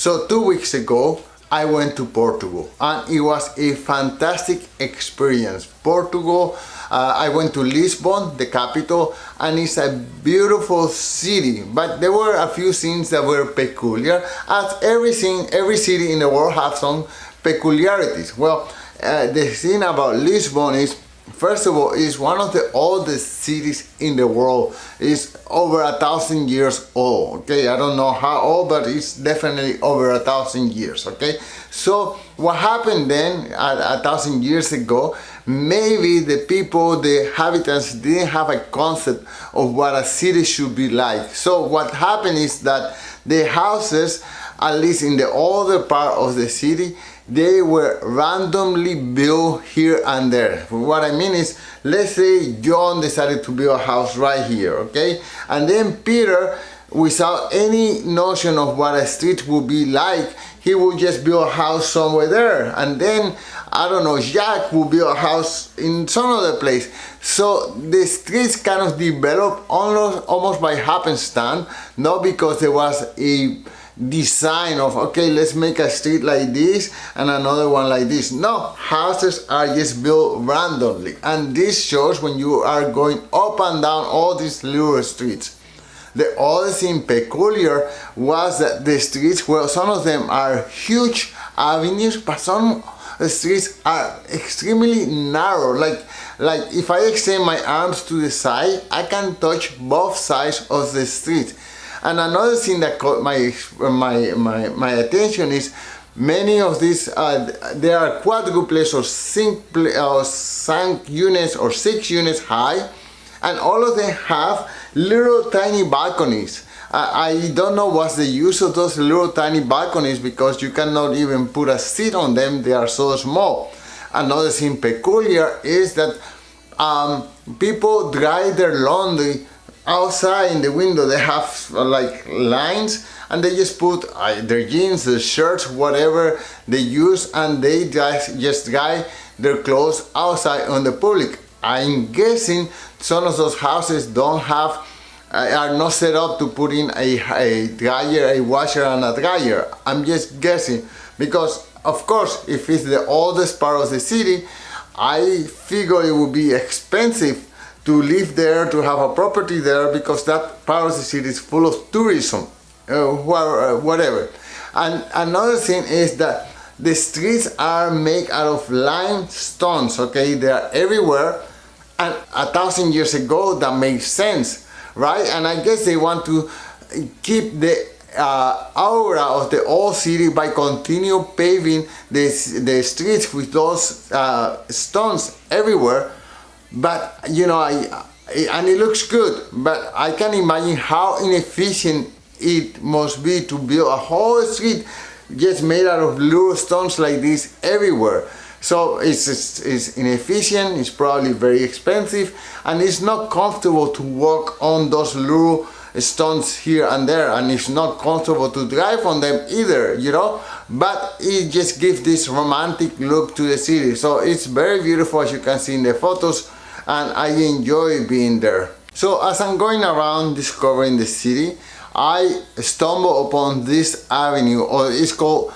So 2 weeks ago, I went to Portugal and it was a fantastic experience. Portugal, I went to Lisbon, the capital, and it's a beautiful city, but there were a few things that were peculiar, as every city in the world has some peculiarities. Well, the thing about Lisbon is, first of all, it's one of the oldest cities in the world. It's over 1,000 years old, okay? I don't know how old, but it's definitely over 1,000 years, okay? So what happened then, 1,000 years ago, maybe the people, the inhabitants didn't have a concept of what a city should be like. So what happened is that the houses, at least in the older part of the city, they were randomly built here and there. What I mean is, let's say John decided to build a house right here, okay? And then Peter, without any notion of what a street would be like, he would just build a house somewhere there. And then, I don't know, Jack would build a house in some other place. So the streets kind of developed almost by happenstance, not because there was a design of, okay, let's make a street like this and another one like this. No, houses are just built randomly, and this shows when you are going up and down all these little streets. The other thing peculiar was that the streets, well, some of them are huge avenues, but some streets are extremely narrow. Like if I extend my arms to the side, I can touch both sides of the street. And another thing that caught my attention is many of these, there are quadruples or six units high, and all of them have little tiny balconies. I don't know what's the use of those little tiny balconies, because you cannot even put a seat on them, they are so small. Another thing peculiar is that people dry their laundry outside in the window. They have like lines, and they just put their jeans, their shirts, whatever they use, and they just dry their clothes outside on the public. I'm guessing some of those houses don't have, are not set up to put in a dryer, a washer and a dryer. I'm just guessing, because of course if it's the oldest part of the city, I figure it would be expensive to live there, to have a property there, because that part of the city is full of tourism, whatever. And another thing is that the streets are made out of limestones, okay? They are everywhere, and 1,000 years ago that makes sense, right? And I guess they want to keep the aura of the old city by continue paving the streets with those stones everywhere. But you know, and it looks good, but I can imagine how inefficient it must be to build a whole street just made out of little stones like this everywhere. So it's inefficient, it's probably very expensive, and it's not comfortable to walk on those little stones here and there, and it's not comfortable to drive on them either, you know, but it just gives this romantic look to the city. So it's very beautiful, as you can see in the photos, and I enjoy being there. So as I'm going around discovering the city, I stumble upon this avenue, or it's called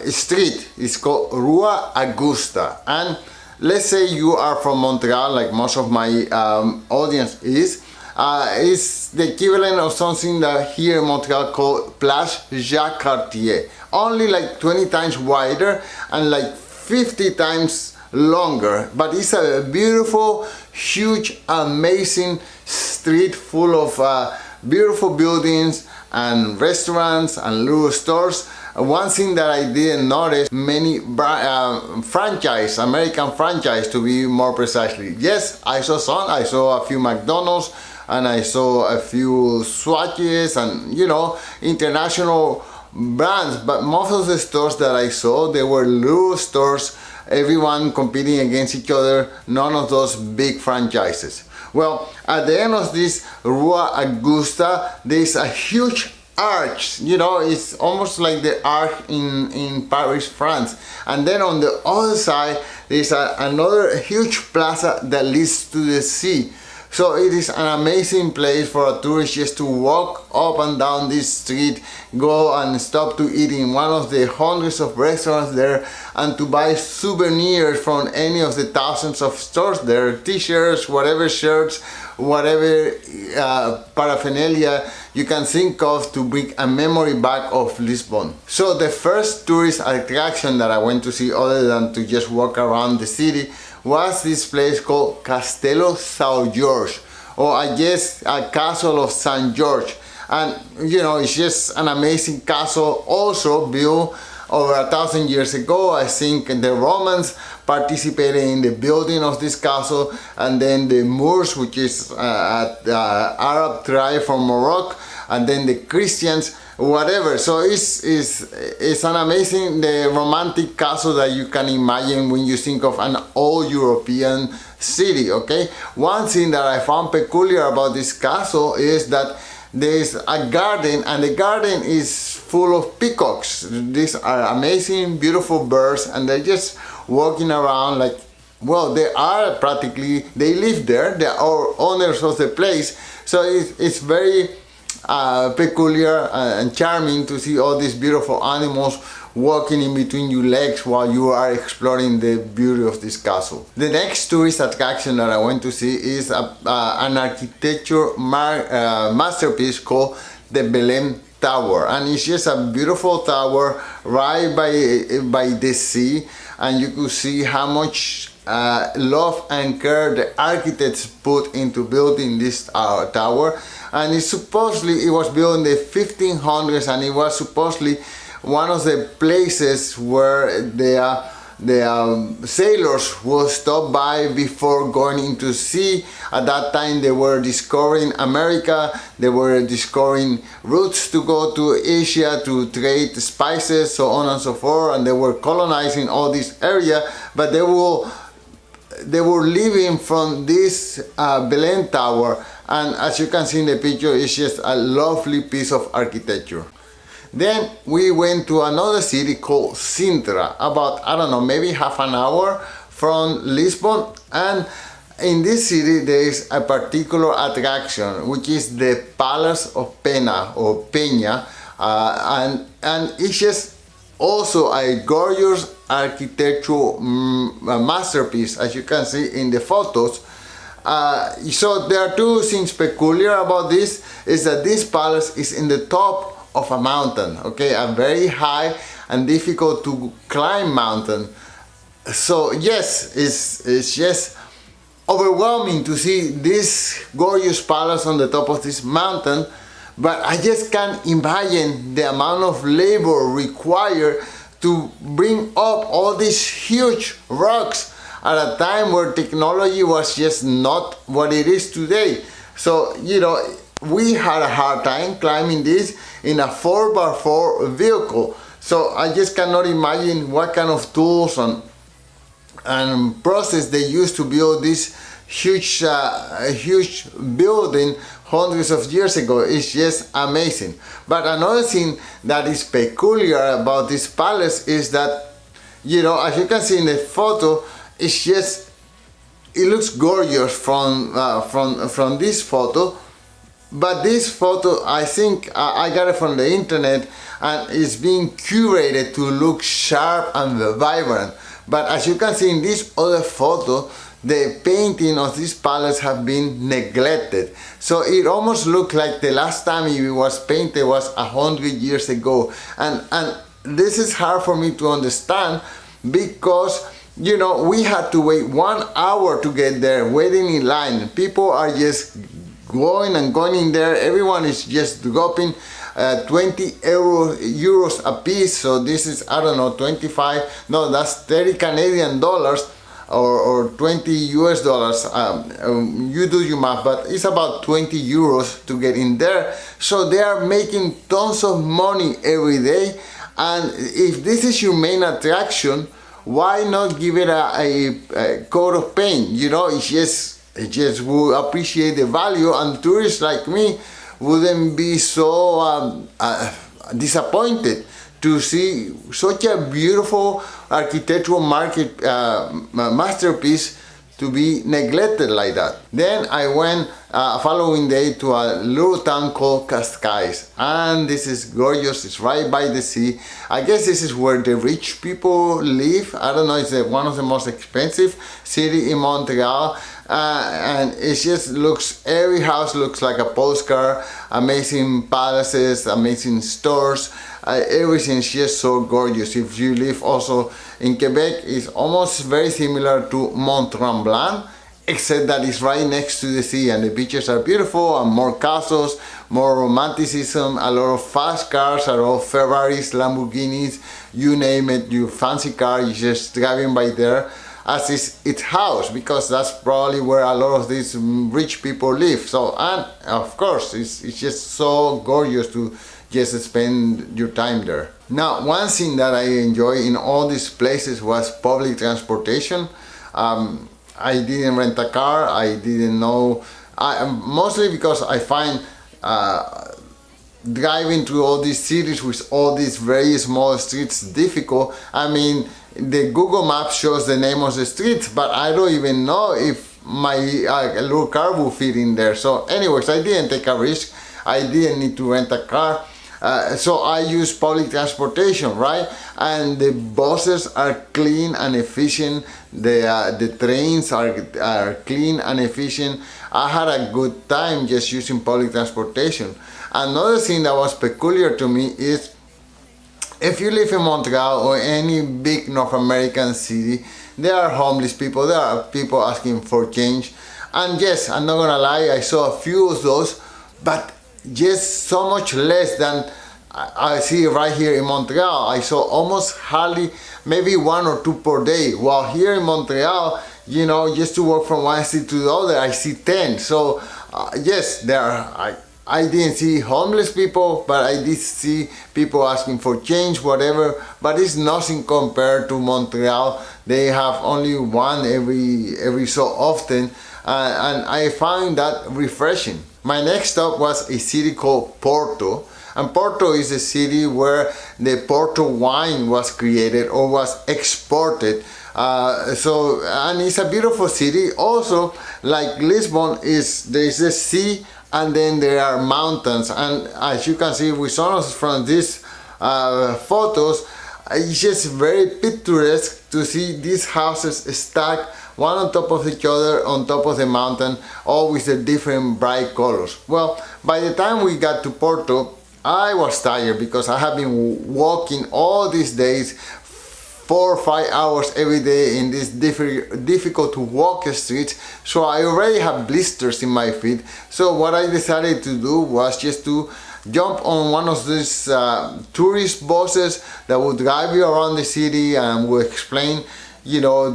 street. It's called Rua Augusta. And let's say you are from Montreal, like most of my audience is. It's the equivalent of something that here in Montreal called Place Jacques Cartier. Only like 20 times wider and like 50 times longer, but it's a beautiful, huge, amazing street full of beautiful buildings and restaurants and little stores. One thing that I didn't notice, many franchise, American franchise to be more precisely. Yes, I saw some, I saw a few McDonald's, and I saw a few Swatches and, you know, international brands, but most of the stores that I saw, they were little stores, everyone competing against each other, none of those big franchises. Well, at the end of this Rua Augusta, there's a huge arch, you know, it's almost like the arch in Paris, France. And then on the other side, there's another huge plaza that leads to the sea. So it is an amazing place for a tourist just to walk up and down this street, go and stop to eat in one of the hundreds of restaurants there, and to buy souvenirs from any of the thousands of stores there, t-shirts, whatever shirts, whatever paraphernalia you can think of to bring a memory back of Lisbon. So the first tourist attraction that I went to see, other than to just walk around the city, was this place called Castelo São Jorge, or I guess a castle of St. George. And you know, it's just an amazing castle, also built over 1,000 years ago. I think the Romans participated in the building of this castle, and then the Moors, which is Arab tribe from Morocco, and then the Christians, whatever. So it's an amazing, the romantic castle that you can imagine when you think of an old European city. Okay, one thing that I found peculiar about this castle is that there's a garden, and the garden is full of peacocks. These are amazing, beautiful birds, and they're just walking around like, well, they are practically, they live there, they are owners of the place. So it's very peculiar and charming to see all these beautiful animals walking in between your legs while you are exploring the beauty of this castle. The next tourist attraction that I went to see is an architecture masterpiece called the Belém Tower, and it's just a beautiful tower right by the sea, and you could see how much love and care the architects put into building this tower. And it was built in the 1500s, and it was supposedly one of the places where the sailors would stop by before going into sea. At that time they were discovering America, they were discovering routes to go to Asia to trade spices, so on and so forth, and they were colonizing all this area, but they were living from this Belém Tower, and as you can see in the picture, it's just a lovely piece of architecture. Then we went to another city called Sintra, about, I don't know, maybe half an hour from Lisbon, and in this city there is a particular attraction, which is the Palace of Pena, or Peña, and it's just also a gorgeous architectural masterpiece, as you can see in the photos. So there are two things peculiar about this, is that this palace is in the top of a mountain, okay, a very high and difficult to climb mountain. So yes, it's just overwhelming to see this gorgeous palace on the top of this mountain, but I just can't imagine the amount of labor required to bring up all these huge rocks at a time where technology was just not what it is today. So, you know, we had a hard time climbing this in a 4x4 vehicle. So I just cannot imagine what kind of tools and process they used to build this huge building hundreds of years ago. It's just amazing. But another thing that is peculiar about this palace is that, you know, as you can see in the photo, it's just, it looks gorgeous from this photo. But this photo, I think I got it from the internet, and it's being curated to look sharp and vibrant. But as you can see in this other photo, the painting of this palace have been neglected. So it almost looked like the last time it was painted was 100 years ago. And this is hard for me to understand, because, you know, we had to wait 1 hour to get there, waiting in line. People are just going and going in there. Everyone is just dropping 20 euros a piece. So this is, I don't know, 25, no, that's 30 Canadian dollars or 20 US dollars. You do your math, but it's about 20 euros to get in there. So they are making tons of money every day. And if this is your main attraction, why not give it a coat of paint? You know, it just would appreciate the value, and tourists like me wouldn't be so disappointed to see such a beautiful architectural masterpiece to be neglected like that. Then I went following day to a little town called Cascais, and this is gorgeous. It's right by the sea. I guess this is where the rich people live. I don't know, it's one of the most expensive city in Montreal. And it just looks, every house looks like a postcard. Amazing palaces, amazing stores, everything's just so gorgeous. If you live also in Quebec, it's almost very similar to Mont Tremblant, except that it's right next to the sea and the beaches are beautiful, and more castles, more romanticism, a lot of fast cars, a lot of Ferraris, Lamborghinis, you name it, your fancy car, you're just driving by there as is its house, because that's probably where a lot of these rich people live. So, and of course it's just so gorgeous to just spend your time there. Now, one thing that I enjoy in all these places was public transportation. I didn't rent a car. I didn't know, mostly because I find driving through all these cities with all these very small streets difficult. I mean, the Google Maps shows the name of the streets, but I don't even know if my little car will fit in there. So anyways, I didn't take a risk. I didn't need to rent a car. So I use public transportation, right? And the buses are clean and efficient. The trains are clean and efficient. I had a good time just using public transportation. Another thing that was peculiar to me is, if you live in Montreal or any big North American city, there are homeless people, there are people asking for change. And yes, I'm not gonna lie, I saw a few of those, but just so much less than I see right here in Montreal. I saw almost hardly, maybe 1 or 2 per day. While here in Montreal, you know, just to walk from one city to the other, I see 10. So yes, there are, I didn't see homeless people, but I did see people asking for change, whatever, but it's nothing compared to Montreal. They have only one every so often, and I find that refreshing. My next stop was a city called Porto, and Porto is a city where the Porto wine was created or was exported. And it's a beautiful city. Also, like Lisbon, there's a sea, and then there are mountains, and as you can see with some from these photos, it's just very picturesque to see these houses stacked one on top of each other on top of the mountain, all with the different bright colors. Well, by the time we got to Porto, I was tired because I have been walking all these days, 4 or 5 hours every day in these difficult to walk streets, so I already have blisters in my feet. So what I decided to do was just to jump on one of these tourist buses that will drive you around the city and will explain, you know,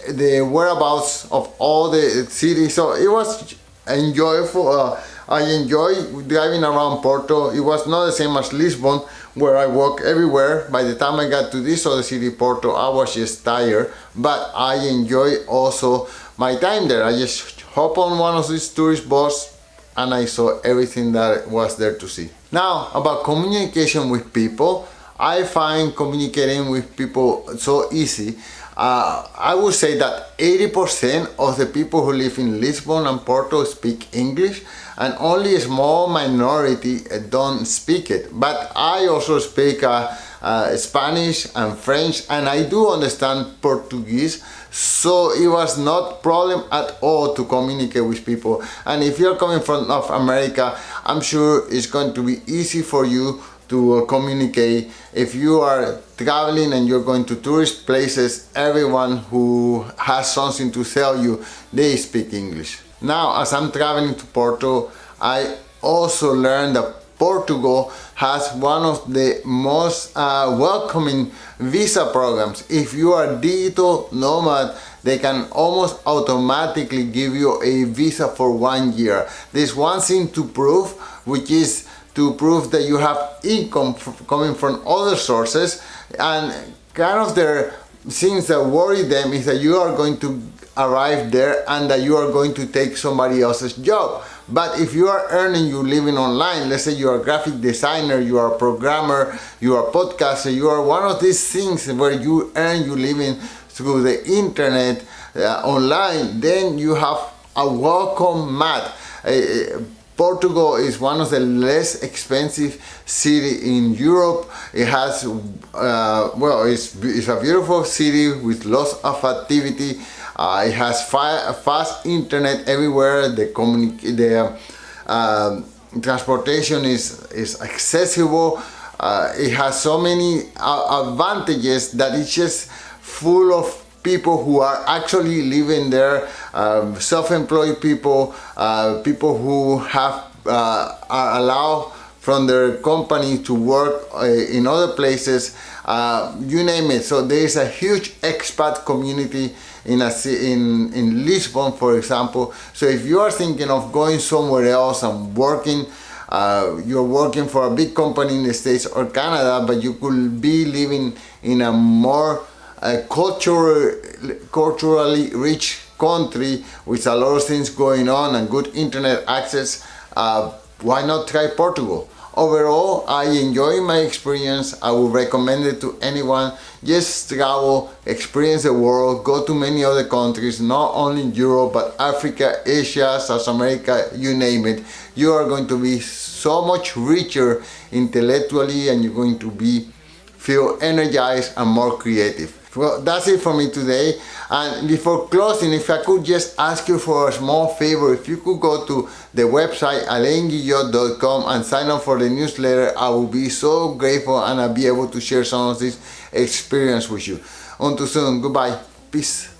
the whereabouts of all the cities. So it was enjoyable. I enjoy driving around Porto. It was not the same as Lisbon, where I walk everywhere. By the time I got to this other city, Porto, I was just tired, but I enjoy also my time there. I just hop on one of these tourist buses and I saw everything that was there to see. Now, about communication with people, I find communicating with people so easy. I would say that 80% of the people who live in Lisbon and Porto speak English, and only a small minority don't speak it. But I also speak Spanish and French, and I do understand Portuguese, so it was not problem at all to communicate with people. And if you're coming from North America, I'm sure it's going to be easy for you to communicate. If you are traveling and you're going to tourist places, everyone who has something to sell you, they speak English. Now, as I'm traveling to Porto, I also learned that Portugal has one of the most welcoming visa programs. If you are a digital nomad, they can almost automatically give you a visa for 1 year. There's one thing to prove, which is to prove that you have income coming from other sources, and kind of their things that worry them is that you are going to arrive there and that you are going to take somebody else's job. But if you are earning your living online, let's say you are a graphic designer, you are a programmer, you are a podcaster, you are one of these things where you earn your living through the internet, online, then you have a welcome mat. Portugal is one of the less expensive city in Europe. It has, it's a beautiful city with lots of activity. It has fast internet everywhere. The transportation is accessible. It has so many advantages that it's just full of people who are actually living there, self-employed people, people who have are allowed from their company to work in other places, you name it. So there is a huge expat community in Lisbon, for example. So if you are thinking of going somewhere else and working, you're working for a big company in the States or Canada, but you could be living in a more culturally rich country with a lot of things going on and good internet access, why not try Portugal? Overall, I enjoy my experience. I would recommend it to anyone. Just travel, experience the world, go to many other countries, not only Europe, but Africa, Asia, South America, you name it. You are going to be so much richer intellectually, and you're going to feel energized and more creative. Well, that's it for me today. And before closing, if I could just ask you for a small favor, if you could go to the website alainguillot.com and sign up for the newsletter, I will be so grateful, and I'll be able to share some of this experience with you. Until soon, goodbye, peace.